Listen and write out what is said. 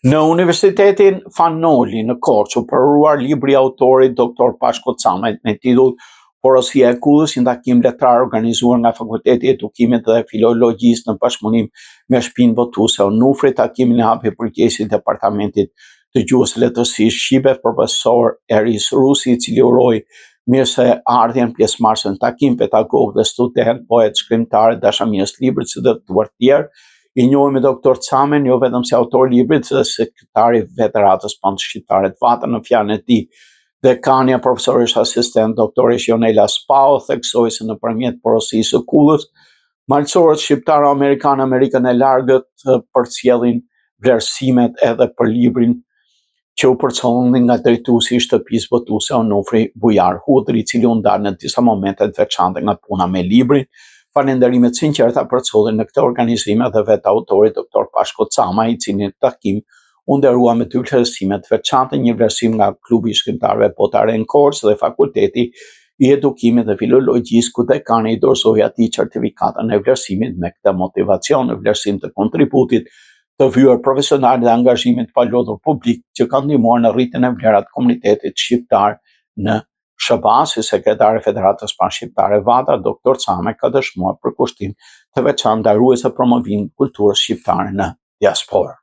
Në Universitetin Fanoli në Korçë u përruar libri i autorit Dr. Pashko Camaj me titull Porosia e Kullës, një takim letrar organizuar nga Fakulteti i Edukimit dhe Filologjisë në bashkëpunim me shtëpinë votuese Onufri. Takimin e hapi përgjegjësi i Departamentit të Gjuhës së Lehtësisë Shqipe, profesor Eris Rusi, i cili uroi mirëseardhjen pjesëmarrësve në takim, pedagog dhe student, poet, shkrimtar, dashamirës librit së të tjerë. I njohur me Dr. Camën jo vetëm si autor librit, dhe sekretari Federatës Pandë Shqiptare të Vata. Në fjalën e tij, dekania profesorish asistent doktoresh Jonela Spao theksoi se nëpërmjet porosisë së kullës, malësorët shqiptaro-amerikanë Amerikën e Largët përcjellin vlerësimet edhe për librin që u përcollën nga drejtuesi i shtëpisë votuese Onufri Bujar Hudri, i cili u nda në disa momente të veçanta nga puna me librin. Falënderimet sinqerta përcollen në këtë organizim edhe vet autorit Dr. Pashko Camaj, i cili në takim u nderua me 2 vlerësime të veçanta, një vlerësim nga Klubi i Shkrimtarëve Botare në Korçë dhe Fakulteti i Edukimit dhe Filologjisë, ku dekani i dorëzoi atij certifikatën e vlerësimit me këtë motivacion, në vlerësim të kontributit të vyer profesional dhe angazhimit të palodhur publik që ka ndihmuar në rritjen e vlerave të komunitetit shqiptar në SBA. Si sekretare e Federatës Panshqiptare Vata, Dr. Camaj ka dëshmuar për kushtim të veçantë ndarues së promovimit të kulturës shqiptare në diasporë.